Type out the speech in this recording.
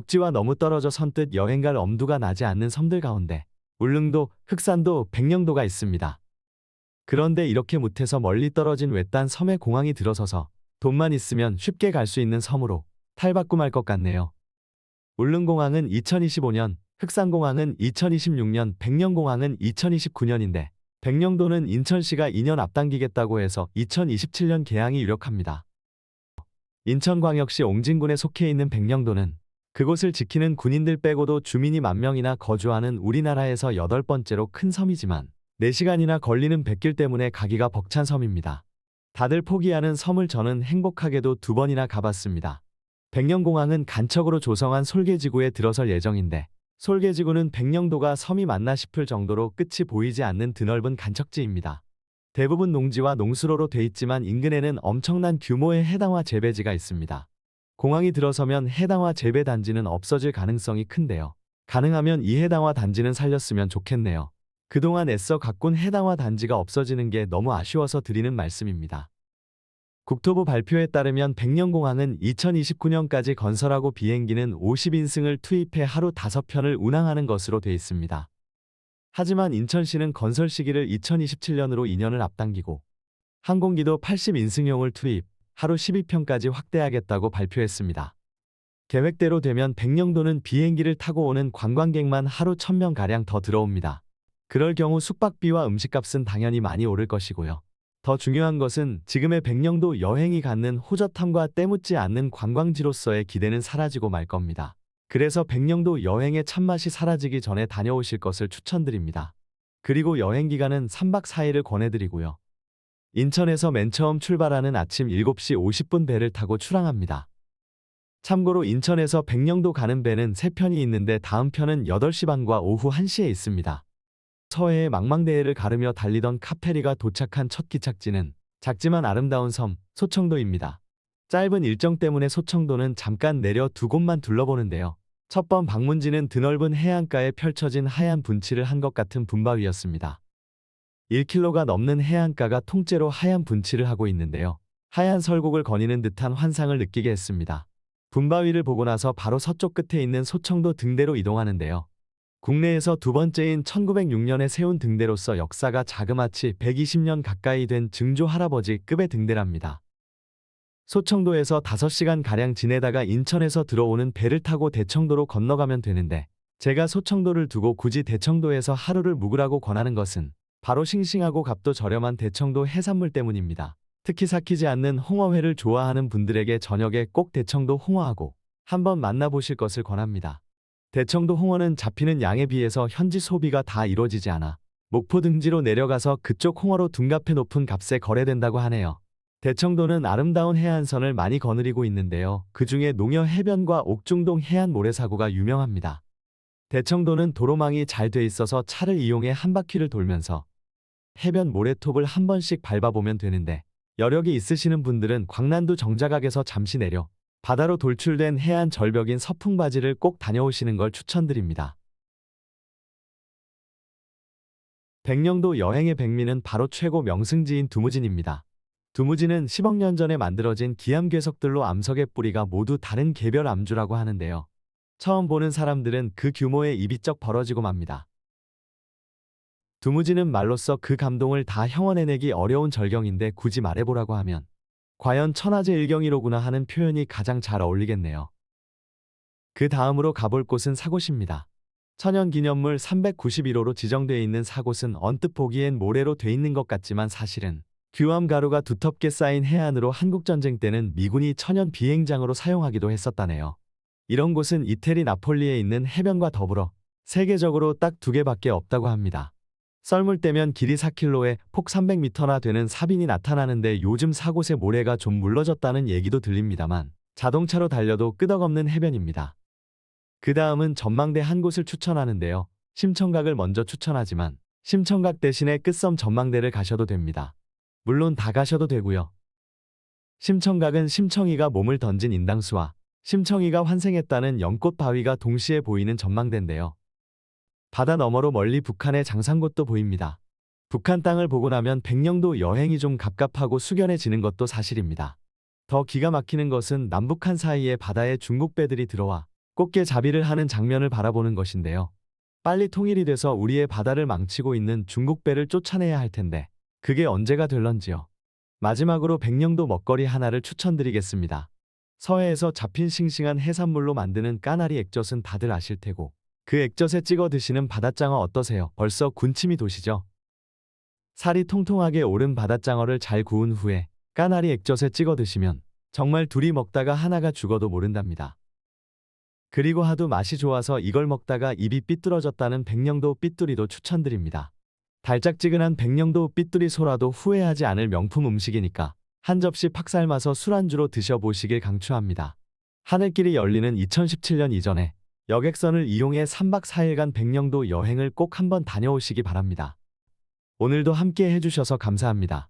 육지와 너무 떨어져 선뜻 여행 갈 엄두가 나지 않는 섬들 가운데 울릉도, 흑산도, 백령도가 있습니다. 그런데 이렇게 못해서 멀리 떨어진 외딴 섬에 공항이 들어서서 돈만 있으면 쉽게 갈 수 있는 섬으로 탈바꿈할 것 같네요. 울릉공항은 2025년, 흑산공항은 2026년, 백령공항은 2029년인데 백령도는 인천시가 2년 앞당기겠다고 해서 2027년 개항이 유력합니다. 인천광역시 옹진군에 속해 있는 백령도는 그곳을 지키는 군인들 빼고도 주민이 10,000명이나 거주하는 우리나라에서 8번째로 큰 섬이지만 4시간이나 걸리는 뱃길 때문에 가기가 벅찬 섬입니다. 다들 포기하는 섬을 저는 행복하게도 2번이나 가봤습니다. 백령공항은 간척으로 조성한 솔개지구에 들어설 예정인데 솔개지구는 백령도가 섬이 맞나 싶을 정도로 끝이 보이지 않는 드넓은 간척지입니다. 대부분 농지와 농수로로 돼 있지만 인근에는 엄청난 규모의 해당화 재배지가 있습니다. 공항이 들어서면 해당화 재배 단지는 없어질 가능성이 큰데요. 가능하면 이 해당화 단지는 살렸으면 좋겠네요. 그동안 애써 가꾼 해당화 단지가 없어지는 게 너무 아쉬워서 드리는 말씀입니다. 국토부 발표에 따르면 백령공항은 2029년까지 건설하고 비행기는 50인승을 투입해 하루 5편을 운항하는 것으로 돼 있습니다. 하지만 인천시는 건설 시기를 2027년으로 2년을 앞당기고 항공기도 80인승용을 투입, 하루 12편까지 확대하겠다고 발표했습니다. 계획대로 되면 백령도는 비행기를 타고 오는 관광객만 하루 1,000명가량 더 들어옵니다. 그럴 경우 숙박비와 음식값은 당연히 많이 오를 것이고요. 더 중요한 것은 지금의 백령도 여행이 갖는 호젓함과 때묻지 않는 관광지로서의 기대는 사라지고 말 겁니다. 그래서 백령도 여행의 참맛이 사라지기 전에 다녀오실 것을 추천드립니다. 그리고 여행 기간은 3박 4일을 권해드리고요. 인천에서 맨 처음 출발하는 아침 7시 50분 배를 타고 출항합니다. 참고로 인천에서 백령도 가는 배는 3편이 있는데 다음 편은 8시 반과 오후 1시에 있습니다. 서해의 망망대해를 가르며 달리던 카페리가 도착한 첫 기착지는 작지만 아름다운 섬, 소청도입니다. 짧은 일정 때문에 소청도는 잠깐 내려 2곳만 둘러보는데요. 첫 번 방문지는 드넓은 해안가에 펼쳐진 하얀 분치를 한 것 같은 분바위였습니다. 1km가 넘는 해안가가 통째로 하얀 분치를 하고 있는데요. 하얀 설국을 거니는 듯한 환상을 느끼게 했습니다. 분바위를 보고 나서 바로 서쪽 끝에 있는 소청도 등대로 이동하는데요. 국내에서 2번째인 1906년에 세운 등대로서 역사가 자그마치 120년 가까이 된 증조 할아버지급의 등대랍니다. 소청도에서 5시간가량 지내다가 인천에서 들어오는 배를 타고 대청도로 건너가면 되는데 제가 소청도를 두고 굳이 대청도에서 하루를 묵으라고 권하는 것은 바로 싱싱하고 값도 저렴한 대청도 해산물 때문입니다. 특히 삭히지 않는 홍어회를 좋아하는 분들에게 저녁에 꼭 대청도 홍어하고 한번 만나보실 것을 권합니다. 대청도 홍어는 잡히는 양에 비해서 현지 소비가 다 이루어지지 않아 목포 등지로 내려가서 그쪽 홍어로 둔갑해 높은 값에 거래된다고 하네요. 대청도는 아름다운 해안선을 많이 거느리고 있는데요. 그 중에 농여 해변과 옥중동 해안 모래사구가 유명합니다. 대청도는 도로망이 잘 돼 있어서 차를 이용해 한 바퀴를 돌면서 해변 모래톱을 한 번씩 밟아보면 되는데 여력이 있으시는 분들은 광난도 정자각에서 잠시 내려 바다로 돌출된 해안 절벽인 서풍바지를 꼭 다녀오시는 걸 추천드립니다. 백령도 여행의 백미는 바로 최고 명승지인 두무진입니다. 두무진은 10억 년 전에 만들어진 기암괴석들로 암석의 뿌리가 모두 다른 개별 암주라고 하는데요. 처음 보는 사람들은 그 규모에 입이 쩍 벌어지고 맙니다. 두무진은 말로써 그 감동을 다 형언해내기 어려운 절경인데 굳이 말해보라고 하면 과연 천하제 일경이로구나 하는 표현이 가장 잘 어울리겠네요. 그 다음으로 가볼 곳은 사곳입니다. 천연기념물 391호로 지정되어 있는 사곳은 언뜻 보기엔 모래로 돼 있는 것 같지만 사실은 규암 가루가 두텁게 쌓인 해안으로 한국전쟁 때는 미군이 천연 비행장으로 사용하기도 했었다네요. 이런 곳은 이태리 나폴리에 있는 해변과 더불어 세계적으로 딱 2개밖에 없다고 합니다. 썰물 때면 길이 4km에 폭 300m나 되는 사빈이 나타나는데 요즘 사곳의 모래가 좀 물러졌다는 얘기도 들립니다만 자동차로 달려도 끄덕없는 해변입니다. 그 다음은 전망대 한 곳을 추천하는데요. 심청각을 먼저 추천하지만 심청각 대신에 끝섬 전망대를 가셔도 됩니다. 물론 다 가셔도 되고요. 심청각은 심청이가 몸을 던진 인당수와 심청이가 환생했다는 연꽃 바위가 동시에 보이는 전망대인데요. 바다 너머로 멀리 북한의 장산곳도 보입니다. 북한 땅을 보고 나면 백령도 여행이 좀 갑갑하고 숙연해지는 것도 사실입니다. 더 기가 막히는 것은 남북한 사이에 바다에 중국 배들이 들어와 꽃게잡이를 하는 장면을 바라보는 것인데요. 빨리 통일이 돼서 우리의 바다를 망치고 있는 중국 배를 쫓아내야 할 텐데 그게 언제가 될런지요. 마지막으로 백령도 먹거리 하나를 추천드리겠습니다. 서해에서 잡힌 싱싱한 해산물로 만드는 까나리 액젓은 다들 아실 테고 그 액젓에 찍어 드시는 바닷장어 어떠세요? 벌써 군침이 도시죠? 살이 통통하게 오른 바닷장어를 잘 구운 후에 까나리 액젓에 찍어 드시면 정말 둘이 먹다가 하나가 죽어도 모른답니다. 그리고 하도 맛이 좋아서 이걸 먹다가 입이 삐뚤어졌다는 백령도 삐뚤이도 추천드립니다. 달짝지근한 백령도 삐뚤이 소라도 후회하지 않을 명품 음식이니까 한 접시 팍 삶아서 술안주로 드셔보시길 강추합니다. 하늘길이 열리는 2017년 이전에 여객선을 이용해 3박 4일간 백령도 여행을 꼭 한번 다녀오시기 바랍니다. 오늘도 함께 해주셔서 감사합니다.